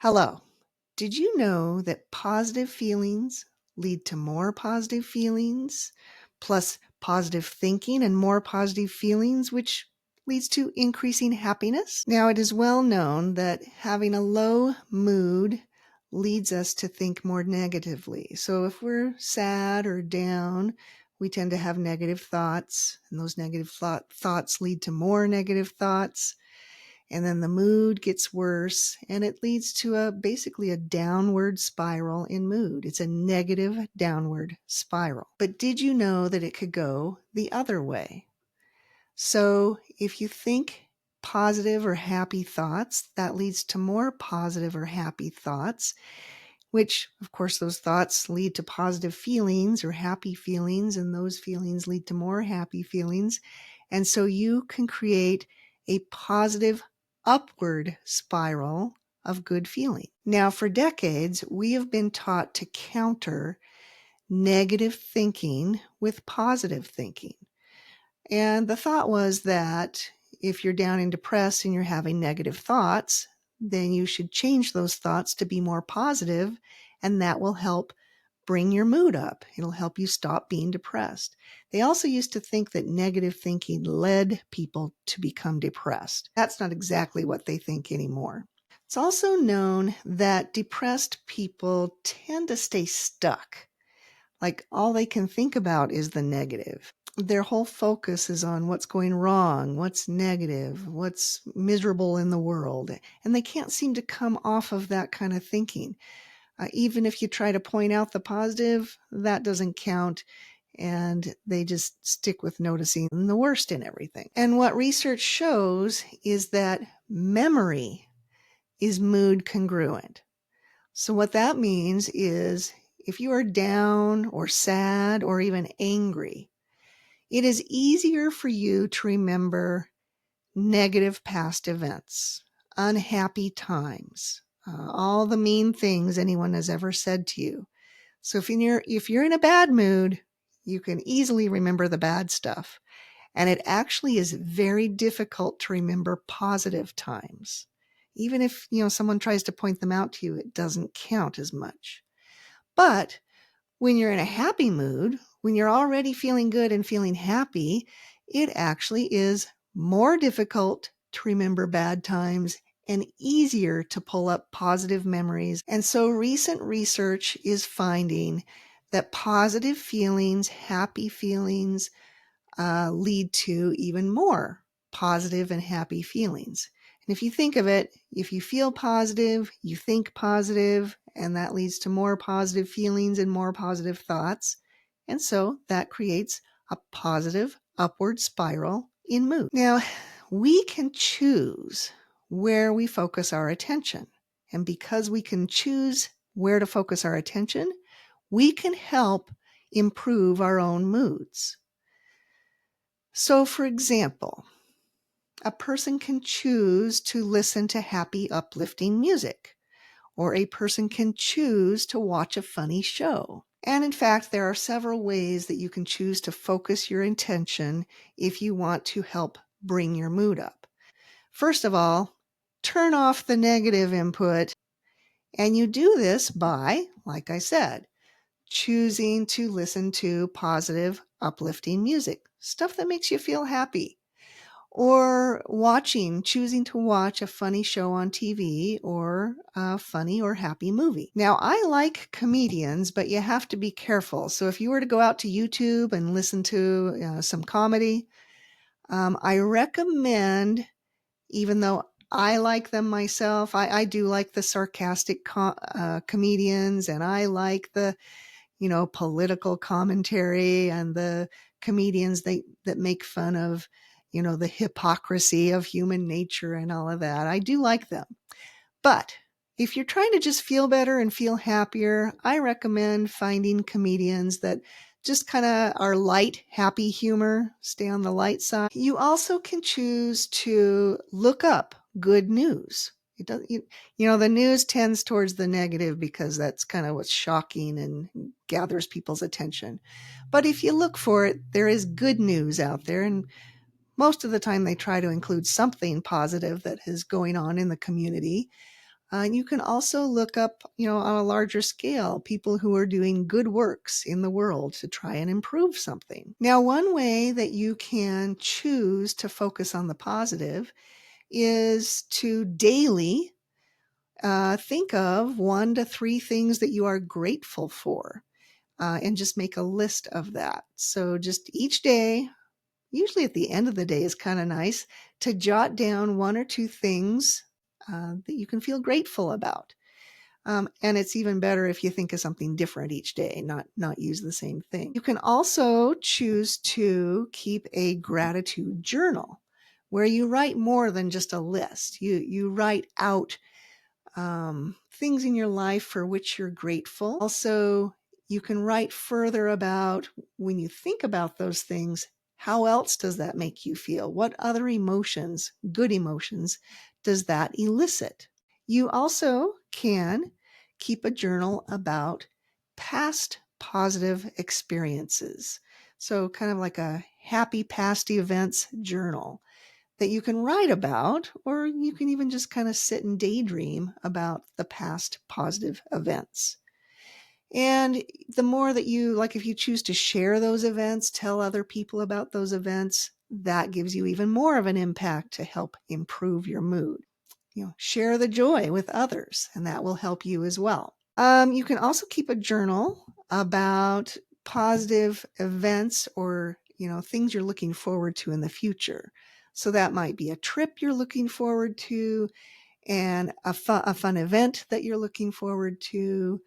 Hello. Did you know that positive feelings lead to more positive feelings, plus positive thinking and more positive feelings, which leads to increasing happiness? Now, it is well known that having a low mood leads us to think more negatively. So if we're sad or down, we tend to have negative thoughts, and those negative thoughts lead to more negative thoughts. And then the mood gets worse, and it leads to basically a downward spiral in mood. It's a negative downward spiral. But did you know that it could go the other way? So if you think positive or happy thoughts, that leads to more positive or happy thoughts, which of course those thoughts lead to positive feelings or happy feelings, and those feelings lead to more happy feelings. And so you can create a positive upward spiral of good feeling. Now, for decades, we have been taught to counter negative thinking with positive thinking. And the thought was that if you're down and depressed and you're having negative thoughts, then you should change those thoughts to be more positive, and that will help bring your mood up. It'll help you stop being depressed. They also used to think that negative thinking led people to become depressed. That's not exactly what they think anymore. It's also known that depressed people tend to stay stuck. Like all they can think about is the negative. Their whole focus is on what's going wrong, what's negative, what's miserable in the world. And they can't seem to come off of that kind of thinking. Even if you try to point out the positive, that doesn't count. And they just stick with noticing the worst in everything. And what research shows is that memory is mood congruent. So what that means is if you are down or sad or even angry, it is easier for you to remember negative past events, unhappy times, all the mean things anyone has ever said to you. So if you're in a bad mood, you can easily remember the bad stuff. And it actually is very difficult to remember positive times. Even if, someone tries to point them out to you, it doesn't count as much. But when you're in a happy mood, when you're already feeling good and feeling happy, it actually is more difficult to remember bad times and easier to pull up positive memories. And so recent research is finding that positive feelings, happy feelings, lead to even more positive and happy feelings. And if you think of it, if you feel positive, you think positive, and that leads to more positive feelings and more positive thoughts. And so that creates a positive upward spiral in mood. Now, we can choose where we focus our attention. And because we can choose where to focus our attention, we can help improve our own moods. So, for example, a person can choose to listen to happy, uplifting music, or a person can choose to watch a funny show. And in fact, there are several ways that you can choose to focus your attention if you want to help bring your mood up. First of all, turn off the negative input, and you do this by, like I said, choosing to listen to positive, uplifting music, stuff that makes you feel happy. Or choosing to watch a funny show on TV or a funny or happy movie. Now, I like comedians, but you have to be careful. So if you were to go out to YouTube and listen to some comedy, I recommend, even though I like them myself, I do like the sarcastic comedians, and I like the political commentary and the comedians that make fun of, the hypocrisy of human nature and all of that. I do like them. But if you're trying to just feel better and feel happier, I recommend finding comedians that just kind of are light, happy humor, stay on the light side. You also can choose to look up good news. It does, the news tends towards the negative because that's kind of what's shocking and gathers people's attention. But if you look for it, there is good news out there. And most of the time they try to include something positive that is going on in the community. And you can also look up, on a larger scale, people who are doing good works in the world to try and improve something. Now, one way that you can choose to focus on the positive is to daily think of 1 to 3 things that you are grateful for, and just make a list of that. So just each day, usually at the end of the day is kind of nice to jot down 1 or 2 things that you can feel grateful about. And it's even better if you think of something different each day, not use the same thing. You can also choose to keep a gratitude journal where you write more than just a list. You write out things in your life for which you're grateful. Also, you can write further about when you think about those things, how else does that make you feel? What other emotions, good emotions, does that elicit? You also can keep a journal about past positive experiences. So, kind of like a happy past events journal that you can write about, or you can even just kind of sit and daydream about the past positive events. And the more that you, like if you choose to share those events, tell other people about those events, that gives you even more of an impact to help improve your mood. Share the joy with others, and that will help you as well. You can also keep a journal about positive events or, things you're looking forward to in the future. So that might be a trip you're looking forward to and a fun event that you're looking forward to,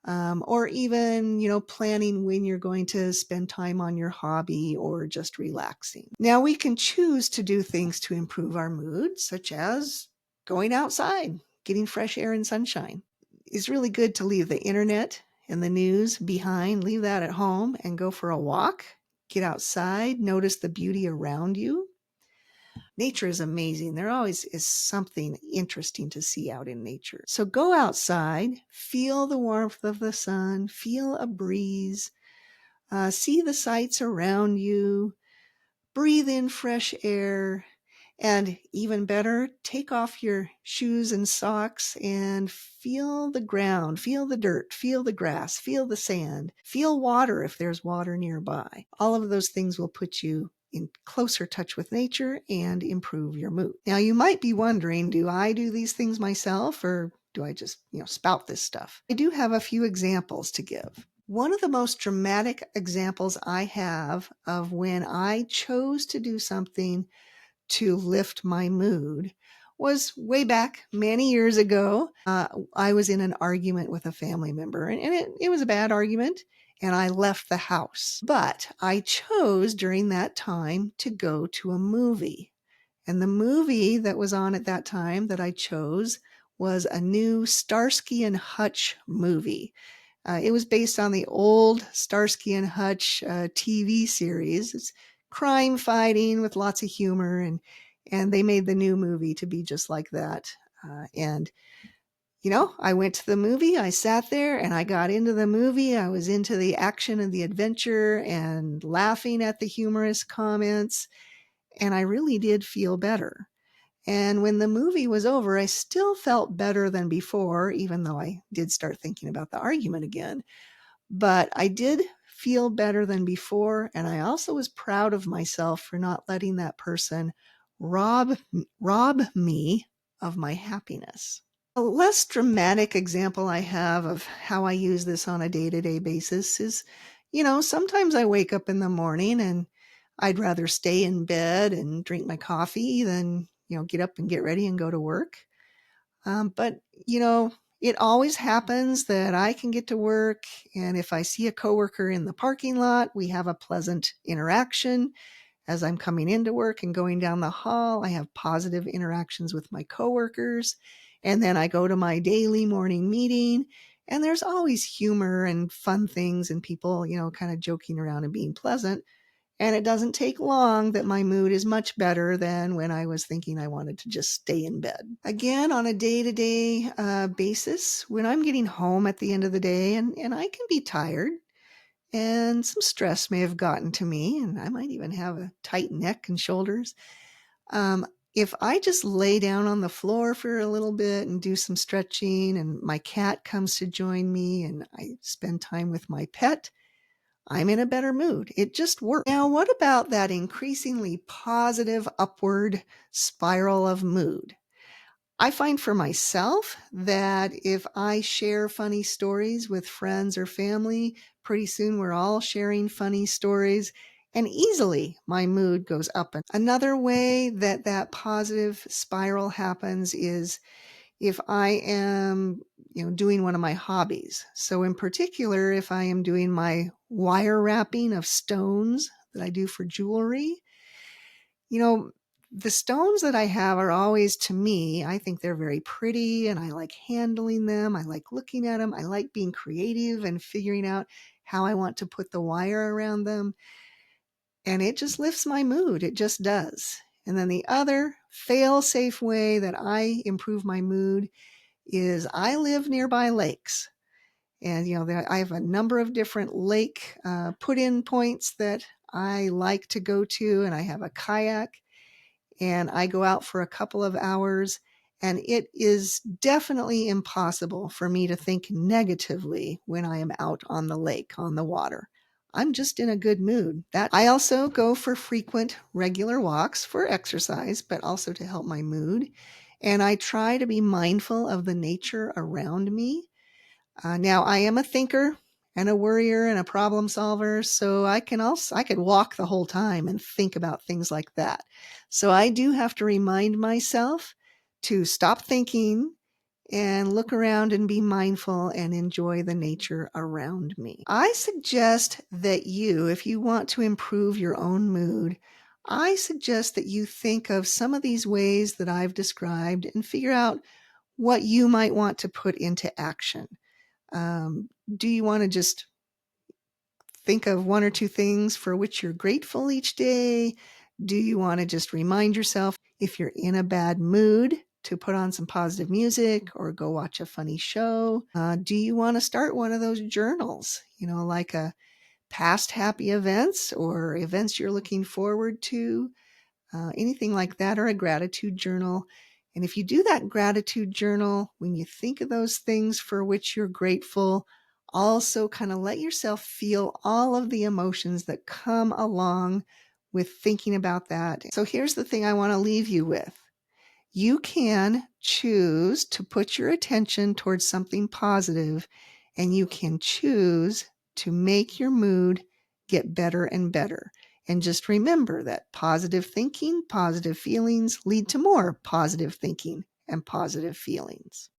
or even, planning when you're going to spend time on your hobby or just relaxing. Now, we can choose to do things to improve our mood, such as going outside, getting fresh air and sunshine. It's really good to leave the internet and the news behind, leave that at home and go for a walk. Get outside, notice the beauty around you. Nature is amazing. There always is something interesting to see out in nature. So go outside, feel the warmth of the sun, feel a breeze, see the sights around you, breathe in fresh air, and even better, take off your shoes and socks and feel the ground, feel the dirt, feel the grass, feel the sand, feel water if there's water nearby. All of those things will put you in closer touch with nature and improve your mood. Now, you might be wondering, do I do these things myself or do I just, spout this stuff? I do have a few examples to give. One of the most dramatic examples I have of when I chose to do something to lift my mood was way back many years ago. I was in an argument with a family member, and it was a bad argument, and I left the house. But I chose during that time to go to a movie. And the movie that was on at that time that I chose was a new Starsky and Hutch movie. It was based on the old Starsky and Hutch TV series. It's crime fighting with lots of humor, and they made the new movie to be just like that. And I went to the movie. I sat there and I got into the movie. I was into the action and the adventure and laughing at the humorous comments, and I really did feel better. And when the movie was over, I still felt better than before, even though I did start thinking about the argument again. But I did feel better than before, and I also was proud of myself for not letting that person rob me of my happiness. A less dramatic example I have of how I use this on a day-to-day basis is, sometimes I wake up in the morning and I'd rather stay in bed and drink my coffee than, get up and get ready and go to work. But, it always happens that I can get to work, and if I see a coworker in the parking lot, we have a pleasant interaction. As I'm coming into work and going down the hall, I have positive interactions with my coworkers. And then I go to my daily morning meeting, and there's always humor and fun things and people, kind of joking around and being pleasant. And it doesn't take long that my mood is much better than when I was thinking I wanted to just stay in bed. Again, on a day-to-day basis, when I'm getting home at the end of the day, and I can be tired, and some stress may have gotten to me, and I might even have a tight neck and shoulders. if I just lay down on the floor for a little bit and do some stretching, and my cat comes to join me and I spend time with my pet, I'm in a better mood. It just works. Now, what about that increasingly positive upward spiral of mood? I find for myself that if I share funny stories with friends or family, pretty soon we're all sharing funny stories, and easily my mood goes up. And another way that that positive spiral happens is if I am, doing one of my hobbies. So in particular, if I am doing my wire wrapping of stones that I do for jewelry, you know, the stones that I have are always, to me, I think they're very pretty and I like handling them. I like looking at them. I like being creative and figuring out how I want to put the wire around them. And it just lifts my mood. It just does. And then the other fail-safe way that I improve my mood is I live nearby lakes. And, I have a number of different lake put-in points that I like to go to, and I have a kayak, and I go out for a couple of hours, and it is definitely impossible for me to think negatively when I am out on the lake, on the water. I'm just in a good mood. That I also go for frequent, regular walks for exercise, but also to help my mood. And I try to be mindful of the nature around me. Now I am a thinker and a worrier and a problem solver, so I could walk the whole time and think about things like that. So I do have to remind myself to stop thinking and look around and be mindful and enjoy the nature around me. I suggest that if you want to improve your own mood, I suggest that you think of some of these ways that I've described and figure out what you might want to put into action. Do you want to just think of one or two things for which you're grateful each day? Do you want to just remind yourself if you're in a bad mood to put on some positive music or go watch a funny show? Do you want to start one of those journals, like a past happy events or events you're looking forward to? Anything like that, or a gratitude journal. And if you do that gratitude journal, when you think of those things for which you're grateful, also kind of let yourself feel all of the emotions that come along with thinking about that. So here's the thing I want to leave you with. You can choose to put your attention towards something positive, and you can choose to make your mood get better and better. And just remember that positive thinking, positive feelings lead to more positive thinking and positive feelings.